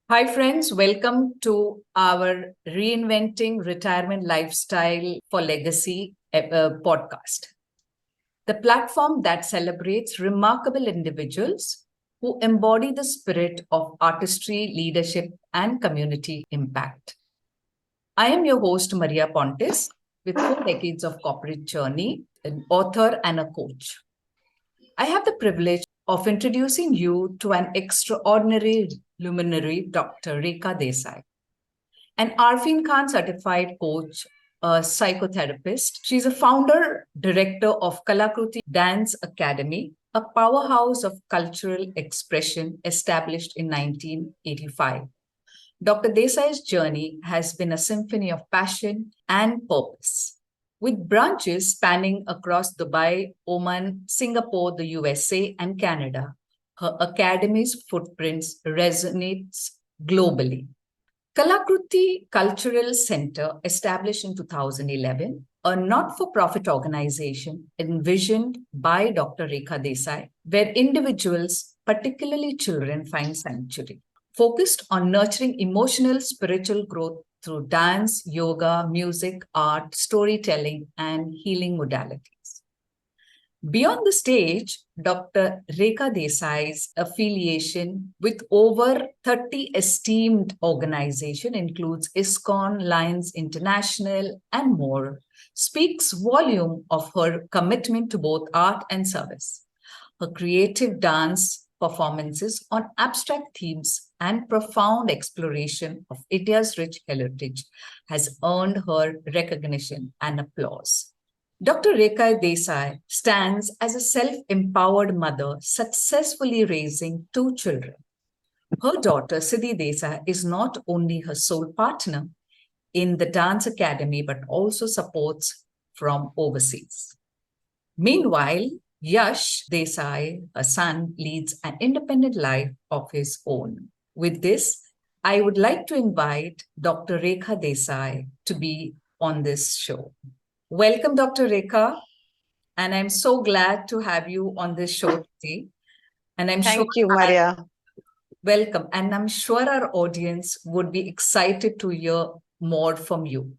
Hi, friends. Welcome to our Reinventing Retirement Lifestyle for Legacy podcast, the platform that celebrates remarkable individuals who embody the spirit of artistry, leadership, and community impact. I am your host, Maria Pontes, with 4 decades of corporate journey, an author, and a coach. I have the privilege of introducing you to an extraordinary luminary, Dr. Rekha Desai, an Arfeen Khan certified coach, a psychotherapist. She's a founder, director of Kalakruti Dance Academy, a powerhouse of cultural expression established in 1985. Dr. Desai's journey has been a symphony of passion and purpose. With branches spanning across Dubai, Oman, Singapore, the USA, and Canada, her academy's footprints resonates globally. Kalakruti Cultural Centre, established in 2011, a not-for-profit organization envisioned by Dr. Rekha Desai, where individuals, particularly children, find sanctuary, focused on nurturing emotional, spiritual growth through dance, yoga, music, art, storytelling, and healing modalities. Beyond the stage, Dr. Rekha Desai's affiliation with over 30 esteemed organizations includes Iskcon, Lions International, and more, speaks volume of her commitment to both art and service. Her creative dance performances on abstract themes and profound exploration of India's rich heritage has earned her recognition and applause. Dr. Rekha Desai stands as a self-empowered mother successfully raising 2 children. Her daughter, Siddhi Desai, is not only her sole partner in the dance academy, but also supports from overseas. Meanwhile, Yash Desai, her son, leads an independent life of his own. With this, I would like to invite Dr. Rekha Desai to be on this show. Welcome, Dr. Rekha, and I'm so glad to have you on this show today. And Thank you, Maria. Welcome, and I'm sure our audience would be excited to hear more from you.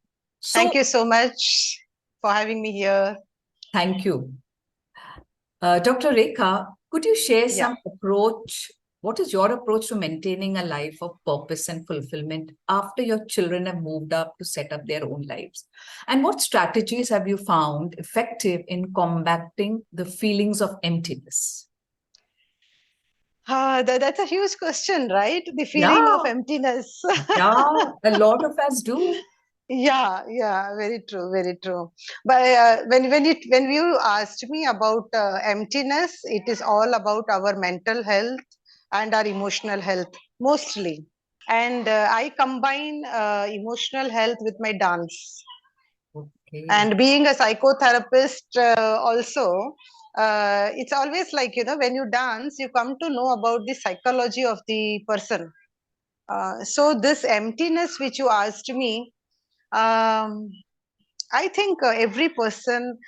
Thank you so much for having me here. Thank you. Dr. Rekha, could you share some approach? What is your approach to maintaining a life of purpose and fulfillment after your children have moved up to set up their own lives? And what strategies have you found effective in combating the feelings of emptiness? That's a huge question, right? The feeling of emptiness. Yeah, a lot of us do. Yeah, very true, very true. But when you asked me about emptiness, it is all about our mental health and our emotional health mostly. And I combine emotional health with my dance. Okay. And being a psychotherapist also, it's always like, when you dance, you come to know about the psychology of the person. So this emptiness which you asked me, I think every person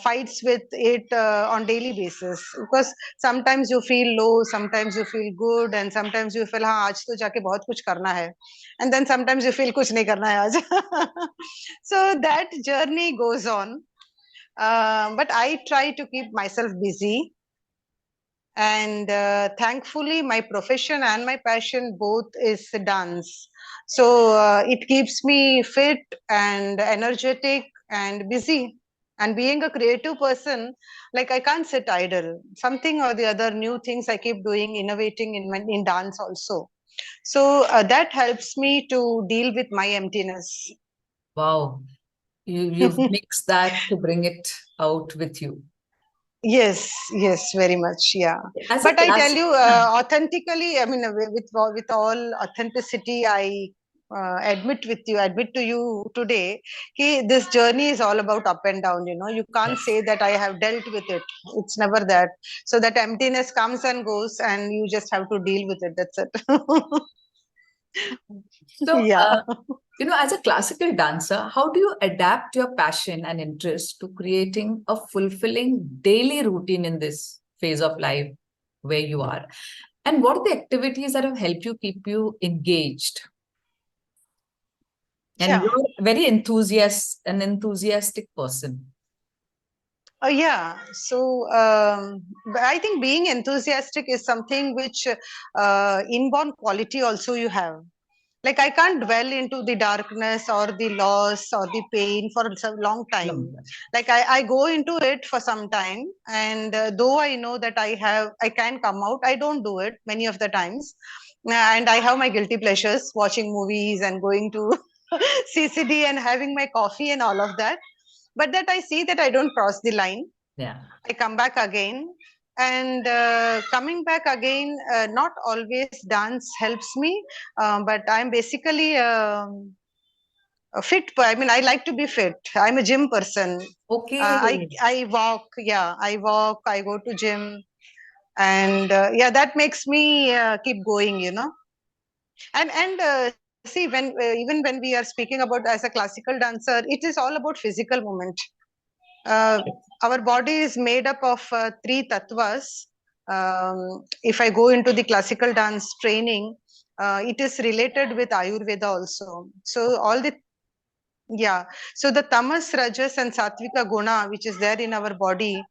fights with it on daily basis, because sometimes you feel low, sometimes you feel good, and sometimes you feel हाँ आज तो जाके बहुत कुछ करना है, and then sometimes you feel कुछ नहीं करना है आज. So that journey goes on, but I try to keep myself busy, and thankfully my profession and my passion both is dance. So it keeps me fit and energetic and busy. And being a creative person, like I can't sit idle. Something or the other, new things I keep doing, innovating in dance also. So that helps me to deal with my emptiness. Wow. You've mixed that to bring it out with you. Yes, very much, yeah. But I tell you, authentically, I mean, with all authenticity, I admit to you today, this journey is all about up and down. You can't say that I have dealt with it. It's never that. So that emptiness comes and goes, and you just have to deal with it. That's it. So, as a classical dancer, how do you adapt your passion and interest to creating a fulfilling daily routine in this phase of life where you are? And what are the activities that have helped you keep you engaged? And Yeah. you're an enthusiastic person. Yeah. So but I think being enthusiastic is something which inborn quality also you have. Like I can't dwell into the darkness or the loss or the pain for a long time. Long. Like I go into it for some time, and though I know that I can come out, I don't do it many of the times. And I have my guilty pleasures, watching movies and going to CCD and having my coffee and all of that. But that I see that I don't cross the line. Yeah. I come back again. And coming back again, not always dance helps me, but I'm basically a fit. I mean, I like to be fit. I'm a gym person. Okay. I walk. Yeah, I walk. I go to gym, and yeah, that makes me keep going. And see, when even when we are speaking about as a classical dancer, it is all about physical movement. Uh, our body is made up of three tattvas. If I go into the classical dance training, it is related with Ayurveda also. So all the yeah, so the tamas, rajas, and sattvika guna, which is there in our body,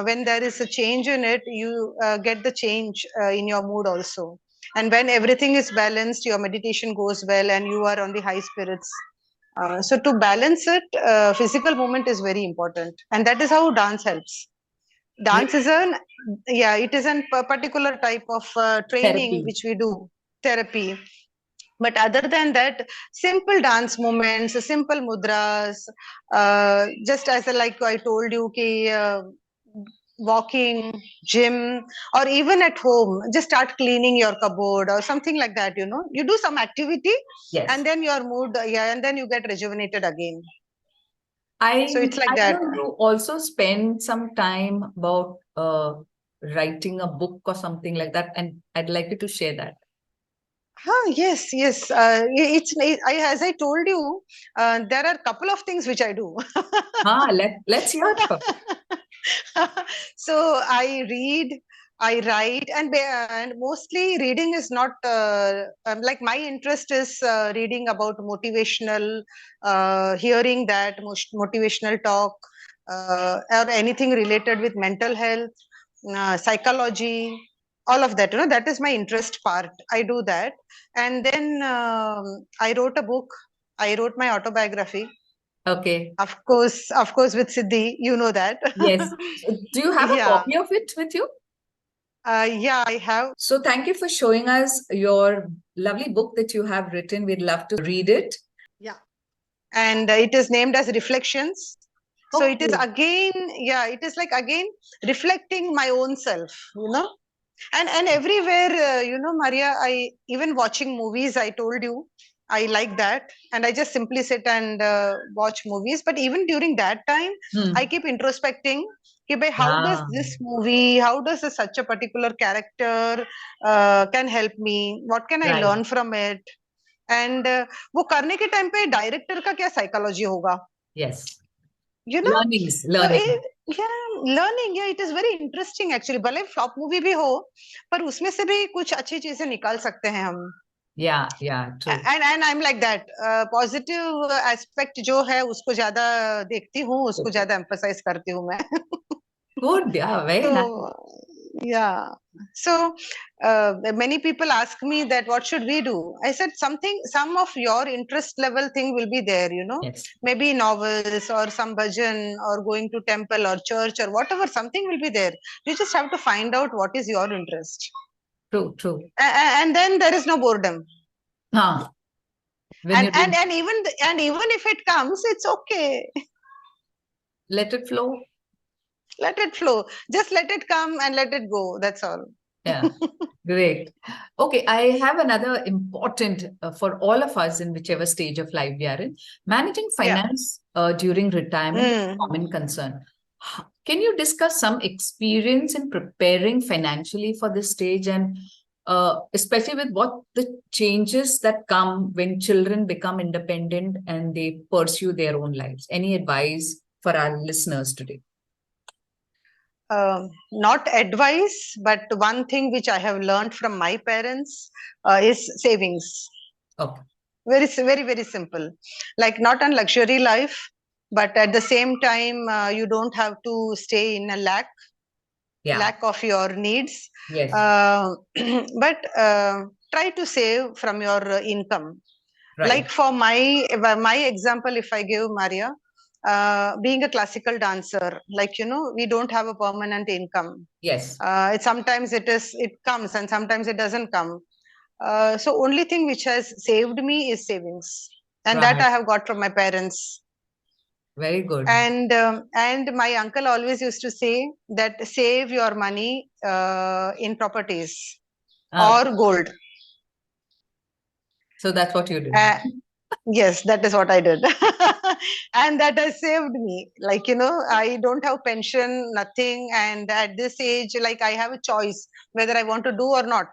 when there is a change in it, you get the change in your mood also. And when everything is balanced, your meditation goes well, and you are on the high spirits. So to balance it, physical movement is very important, and that is how dance helps. Dance is an yeah, it is a particular type of training Therapy. which we do, therapy. But other than that, simple dance movements, simple mudras, just as like I told you, walking, gym, or even at home, just start cleaning your cupboard or something like that. You do some activity, Yes. and then your mood, yeah, and then you get rejuvenated again. I So it's like I that. know you also spend some time about writing a book or something like that, and I'd like you to share that. Yes, yes. As I told you, there are a couple of things which I do. Let's hear about it. So I read, I write, and mostly reading is not like my interest is reading about motivational, hearing that motivational talk, or anything related with mental health, psychology, all of that. That is my interest part. I do that, and then I wrote a book. I wrote my autobiography, Okay. of course, with Siddhi, you know that. Yes. So do you have a Yeah, copy of it with you? yeah, I have. So thank you for showing us your lovely book that you have written. We'd love to read it. Yeah, and it is named as Reflections. So it is Okay. again, yeah, it is like again reflecting my own self, and everywhere, Maria, I even watching movies. I told you I like that, and I just simply sit and watch movies. But even during that time, I Hmm. keep introspecting. कि भाई, how does Ah, this movie, how does such a particular character can help me? What can I right. learn from it? And वो करने के time पे director का क्या psychology होगा, Yes. you know Learnings, so learning. yeah, learning, yeah, it is very interesting actually. भले flop movie भी हो, पर उसमें से भी कुछ अच्छी चीजें निकाल सकते हैं हम. Yeah, yeah, true. And I am like that, positive aspect जो है उसको ज्यादा देखती हूँ, उसको Okay. ज्यादा एम्फसाइज करती हूँ मैं. Good. Yeah, very nice. So yeah, so many people ask me that what should we do. I said some of your interest level thing will be there, Yes. maybe novels or some bhajan or going to temple or church or whatever, something will be there. You just have to find out what is your interest, True, true. and then there is no boredom. Huh. When and you and do, and even and even if it comes, it's okay. let it flow. Let it flow, just let it come and let it go, that's all. Yeah. Great. Okay, I have another important for all of us in whichever stage of life we are in. Managing Yeah. finance during retirement is a Mm. common concern. Can you discuss some experience in preparing financially for this stage, and especially with what the changes that come when children become independent and they pursue their own lives? Any advice for our listeners today? Not advice, but one thing which I have learned from my parents is savings. Okay. Very, very simple. Like not a luxury life, but at the same time, you don't have to stay in a Yeah. lack of your needs. Yes. But try to save from your income. Right. Like for my example, if I give Maria, being a classical dancer, like we don't have a permanent income. Yes. Sometimes it comes and sometimes it doesn't come. So only thing which has saved me is savings, and that Right. I have got from my parents. Very good. And my uncle always used to say that save your money in properties or gold. So that's what you did. Yes, that is what I did. And that has saved me. Like, I don't have pension, nothing. And at this age, like I have a choice whether I want to do or not.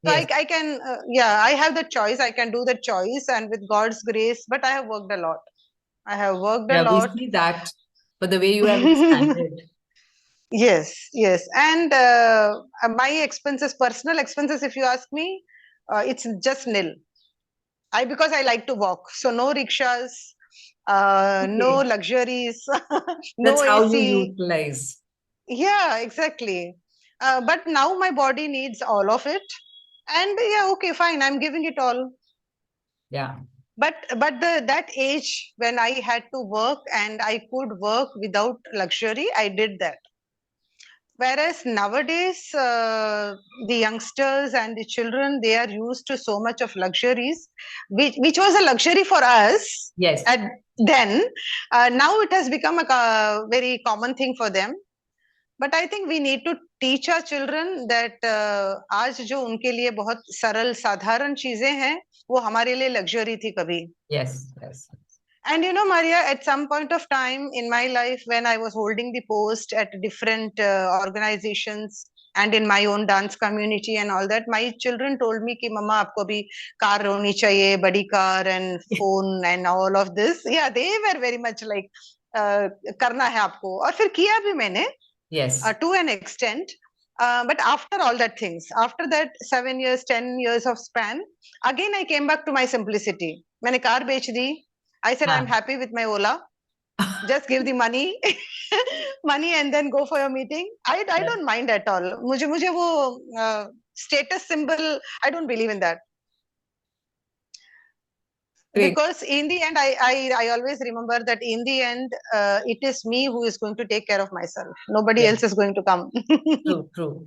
So Yes. I can, I have the choice. I can do the choice, and with God's grace, but I have worked a lot. I have worked a Yeah, we lot. see that for the way you have expanded. Yes. And my expenses, personal expenses, if you ask me, it's just nil. Because I like to walk. So no rickshaws, no Okay. luxuries, no That's how you AC. utilize. Yeah, exactly. But now my body needs all of it. And yeah, okay, fine. I'm giving it all. Yeah. But that age when I had to work and I could work without luxury, I did that. Whereas nowadays, the youngsters and the children, they are used to so much of luxuries, which was a luxury for us Yes. at then. Now it has become a very common thing for them. But I think we need to teach our children that आज जो उनके लिए बहुत सरल साधारण चीजें हैं, वो हमारे लिए luxury थी कभी. Yes. Yes. And Maria, at some point of time in my life, when I was holding the post at different organizations and in my own dance community and all that, my children told me कि मम्मा आपको भी car होनी चाहिए, बड़ी car and phone and all of this. Yeah, they were very much like करना है आपको, और फिर किया भी मैंने. Yes. To an extent. But after all that things, after that 7 years, 10 years of span, again I came back to my simplicity. मैंने car बेच दी. I said, I'm happy with my Ola. Just give the money, money, and then go for your meeting. I don't mind at all. मुझे वो status symbol, I don't believe in that. Great. Because in the end, I always remember that in the end, it is me who is going to take care of myself. Nobody else is going to come. True.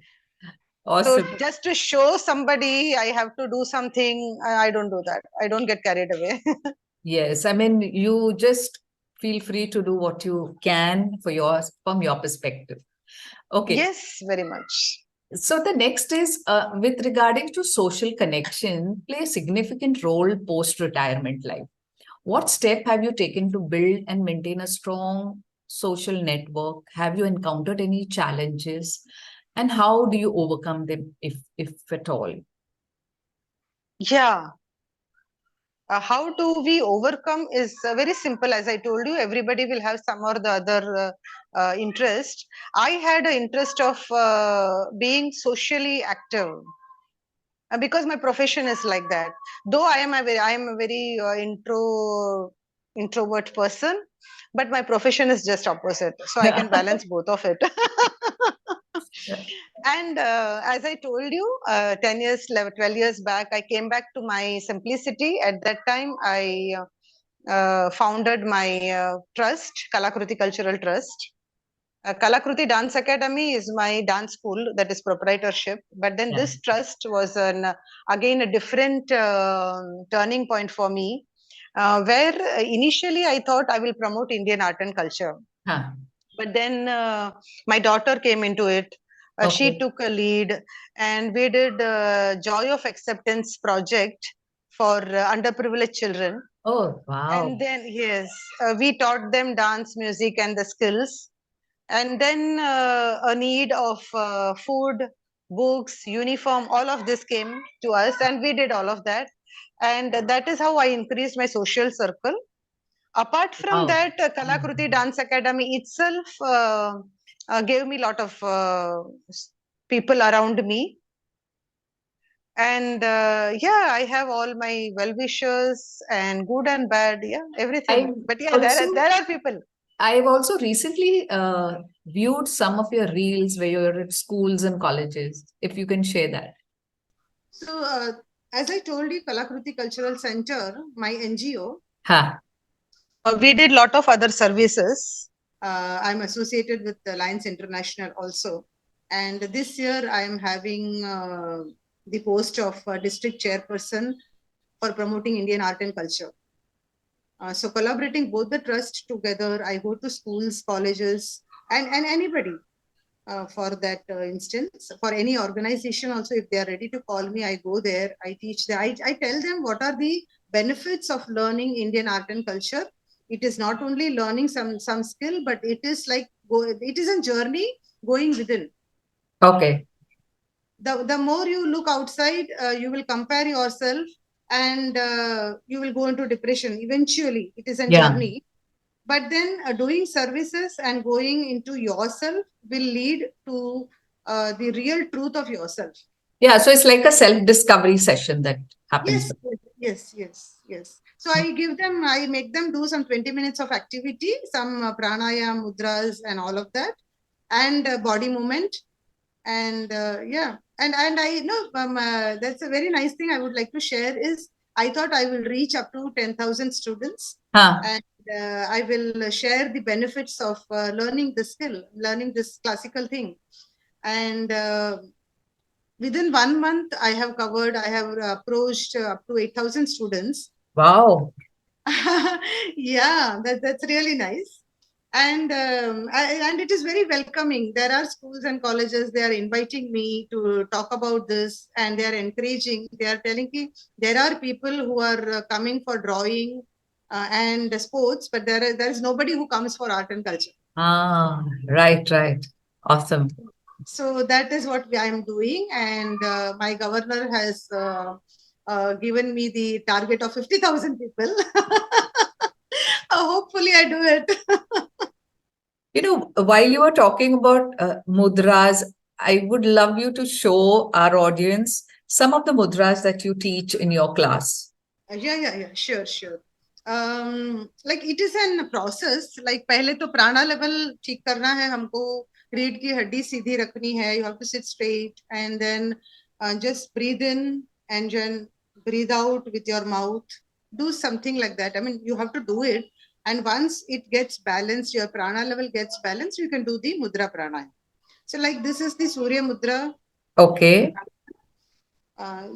So Awesome. just to show somebody I have to do something, I don't do that. I don't get carried away. Yes. I mean, you just feel free to do what you can from your perspective. Okay. Yes, very much. So the next is with regarding to social connection, play a significant role post-retirement life. What step have you taken to build and maintain a strong social network? Have you encountered any challenges? And how do you overcome them, if at all? Yeah. How do we overcome is very simple. As I told you, everybody will have some or the other interest. I had an interest of being socially active. Because my profession is like that. Though I am a very introvert person, but my profession is just opposite. So I can balance both of it. And as I told you, 10 years, 12 years back, I came back to my simplicity. At that time, I founded my trust, Kalakruti Cultural Trust. Kalakruti Dance Academy is my dance school, that is proprietorship. But then this trust was again a different turning point for me, where initially I thought I will promote Indian art and culture. But then my daughter came into it. She took a lead, and we did Joy of Acceptance project for underprivileged children. Oh, wow. And then, yes, we taught them dance, music, and the skills. And then a need of food, books, uniform, all of this came to us, and we did all of that. And that is how I increased my social circle. Apart from that, Kalakruti Dance Academy itself gave me a lot of people around me. And yeah, I have all my well-wishers and good and bad, yeah, everything. I've But yeah, also there are people. I've also recently viewed some of your reels where you're at schools and colleges. If you can share that. So, as I told you, Kalakruti Cultural Centre, my NGO, Ha. we did lot of other services. I'm associated with the Lions International also. And this year I am having the post of district chairperson for promoting Indian art and culture. So collaborating both the trust together, I go to schools, colleges, and anybody for that instance. For any organization also, if they are ready to call me, I go there, I teach them, I tell them what are the benefits of learning Indian art and culture. It is not only learning some skill, but it is like it is a journey going within. Okay. The more you look outside, you will compare yourself, and you will go into depression eventually. It is a Yeah. journey. But then doing services and going into yourself will lead to the real truth of yourself. Yeah. So it's like a self-discovery session that happens. Yes. So I make them do some 20 minutes of activity, some pranayam, mudras, and all of that, and body movement. And yeah, and I know that's a very nice thing I would like to share is I thought I will reach up to 10,000 students, Huh. and I will share the benefits of learning this skill, learning this classical thing. And within 1 month, I have approached up to 8,000 students. Wow. Yeah, that's really nice. And and it is very welcoming. There are schools and colleges, they are inviting me to talk about this, and they are encouraging. They are telling me there are people who are coming for drawing and sports, but there is nobody who comes for art and culture. Ah, right. Awesome. So that is what I am doing, and my governor has given me the target of 50,000 people. Hopefully, I do it. You know, while you were talking about mudras, I would love you to show our audience some of the mudras that you teach in your class. Yeah, sure. Like it is an process. Like पहले तो प्राणा level ठीक करना है हमको, रीढ़ की हड्डी सीधी रखनी है. You have to sit straight, and then just breathe in and then breathe out with your mouth. Do something like that. I mean, you have to do it. And once it gets balanced, your prana level gets balanced, you can do the mudra pranayama. So like this is the Surya Mudra. Okay.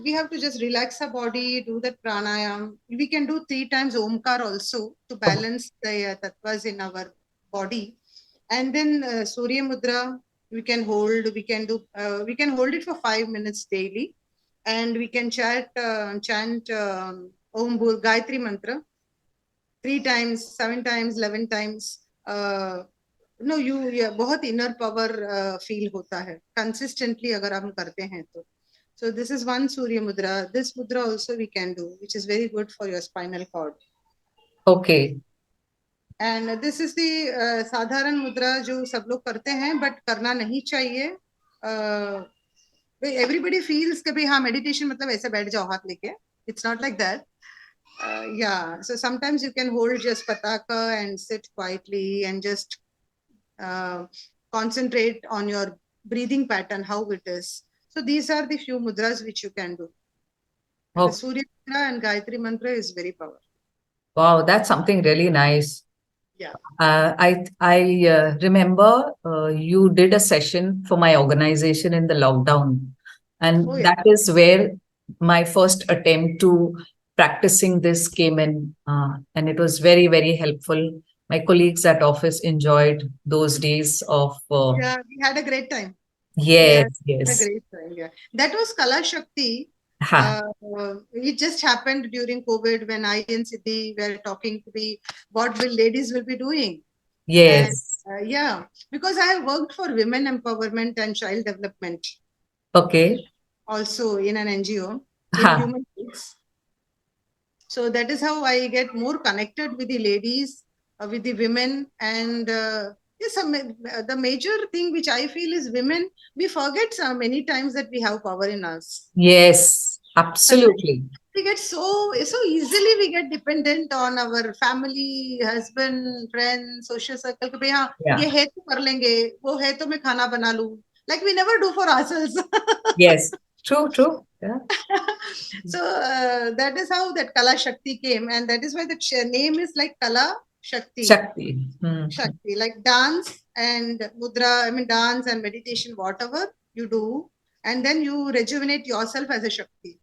We have to just relax our body, do that pranayam. We can do 3 times Omkar also to balance the tattvas in our body. And then Surya Mudra, we can hold, we can hold it for 5 minutes daily. And we can chant Om Bhur Gayatri Mantra 3 times, 7 times, 11 times. No you बहुत inner power feel होता है consistently अगर हम करते हैं तो. So this is one Surya Mudra. This mudra also we can do, which is very good for your spinal cord. Okay. And this is the साधारण मुद्रा जो सब लोग करते हैं, but करना नहीं चाहिए. Everybody feels कि भाई हाँ meditation मतलब ऐसे बैठ जाओ हाथ लेके. It's not like that. Yeah, so sometimes you can hold just pataka and sit quietly and just concentrate on your breathing pattern, how it is. So these are the few mudras which you can do. The Surya Mantra and Gayatri Mantra is very powerful. Wow, that's something really nice. Yeah. I remember you did a session for my organization in the lockdown, and that is where my first attempt to practicing this came in, and it was very helpful. My colleagues at office enjoyed those days of. Yeah, we had a great time. Yes. A great time. Yeah, that was Kala Shakti. It just happened during COVID when I and Siddhi were talking to be what will ladies will be doing. Yes. And, yeah, because I have worked for women empowerment and child development. Okay. Also in an NGO in human rights. So that is how I get more connected with the ladies, with the women, and Yes, the major thing which I feel is women, we forget many times that we have power in us. Yes, absolutely. We get so easily we get dependent on our family, husband, friends, social circle. कि भाई हाँ Yeah. ये है तो कर लेंगे, वो है तो मैं खाना बना लूँ. Like we never do for ourselves. Yes, true. Yeah. So that is how that Kala Shakti came, and that is why the name is like Kala Shakti. Shakti. Shakti, like dance and mudra, I mean, dance and meditation, whatever you do, and then you rejuvenate yourself as a Shakti.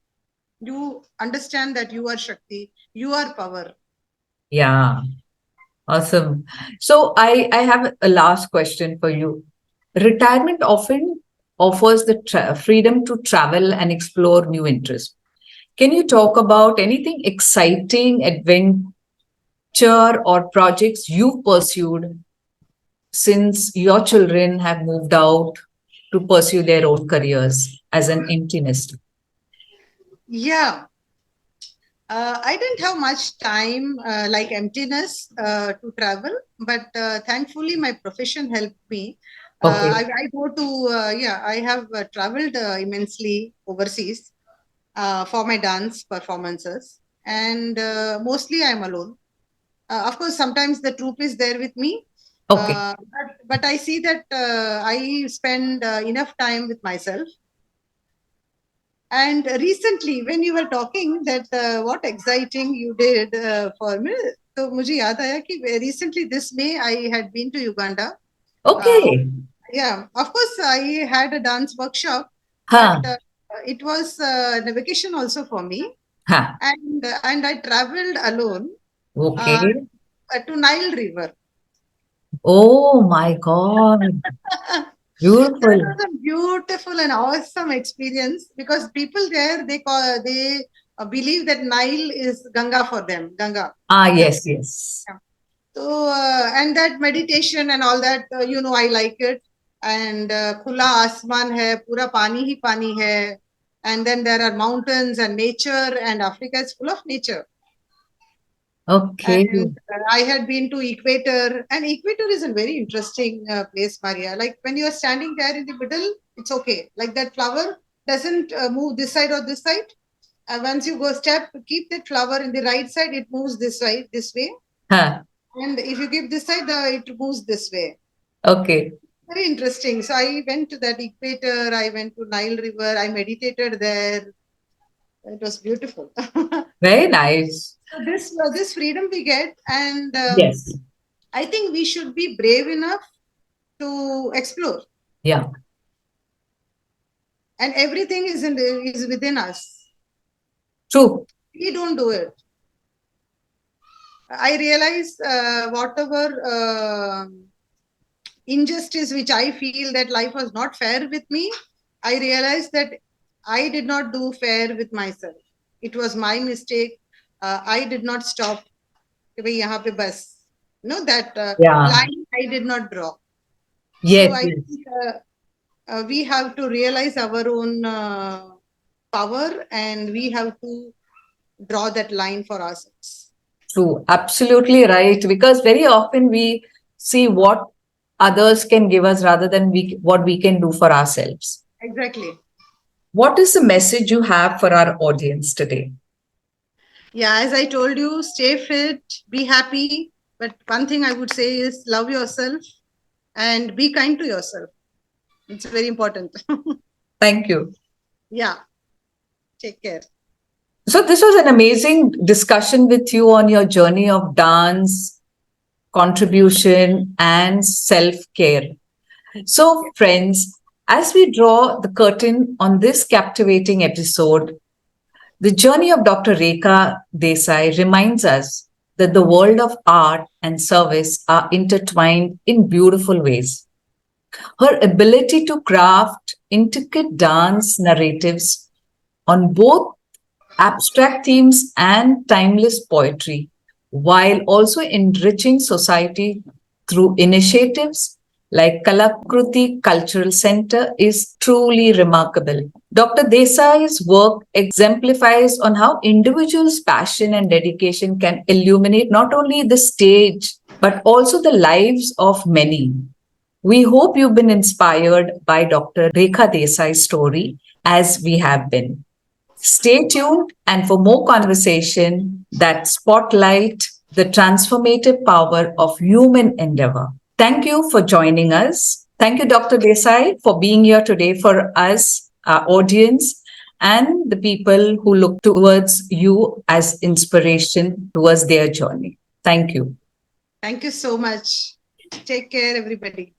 You understand that you are Shakti, you are power. Yeah. Awesome. So I have a last question for you. Retirement often offers the freedom to travel and explore new interests. Can you talk about anything exciting, adventure, or projects you've pursued since your children have moved out to pursue their own careers as an empty nester? Yeah. I didn't have much time like emptiness to travel, but thankfully my profession helped me. Okay. I go to, I have traveled immensely overseas for my dance performances, and mostly I'm alone. Of course, sometimes the troupe is there with me, Okay. but I see that I spend enough time with myself. And recently, when you were talking that what exciting you did for me, तो मुझे याद आया कि recently this May I had been to Uganda. Okay. Yeah, of course I had a dance workshop, Huh. but it was a vacation also for me, Huh. and I traveled alone Okay. to Nile River. Oh my God. That Beautiful. was a beautiful and awesome experience because people there they believe that Nile is Ganga for them, Ganga. Ah, The, yes. yeah. So and that meditation and all that, I like it. And khula asman hai, pura pani hi pani hai. And then there are mountains and nature, and Africa is full of nature. Okay. And I had been to Equator, and Equator is a very interesting place, Maria. Like when you are standing there in the middle, it's okay. Like that flower doesn't move this side or this side. Once you go step, keep that flower in the right side, it moves this side, this way. Huh. And if you keep this side, it moves this way. Okay. Very interesting. So I went to that Equator, I went to Nile River, I meditated there. It was beautiful. Very nice. So this freedom we get, and Yes. I think we should be brave enough to explore, Yeah. and everything is within us. True. We don't do it. I realize whatever injustice which I feel that life was not fair with me, I realized that I did not do fair with myself. It was my mistake. I did not stop. कि भाई यहाँ पे बस. No, that Yeah. line I did not draw. Yes. So I think we have to realize our own power, and we have to draw that line for ourselves. True. Absolutely right. Because very often we see what others can give us rather than what we can do for ourselves. Exactly. What is the message you have for our audience today? Yeah, as I told you, stay fit, be happy. But one thing I would say is love yourself and be kind to yourself. It's very important. Thank you. Yeah. Take care. So this was an amazing discussion with you on your journey of dance, contribution, and self-care. So friends, as we draw the curtain on this captivating episode, the journey of Dr. Rekha Desai reminds us that the world of art and service are intertwined in beautiful ways. Her ability to craft intricate dance narratives on both abstract themes and timeless poetry, while also enriching society through initiatives like Kalakruti Cultural Centre, is truly remarkable. Dr. Desai's work exemplifies on how individuals' passion and dedication can illuminate not only the stage but also the lives of many. We hope you've been inspired by Dr. Rekha Desai's story as we have been. Stay tuned and for more conversation that spotlight the transformative power of human endeavor. Thank you for joining us. Thank you, Dr. Desai, for being here today for us, our audience, and the people who look towards you as inspiration towards their journey. Thank you. Thank you so much. Take care, everybody.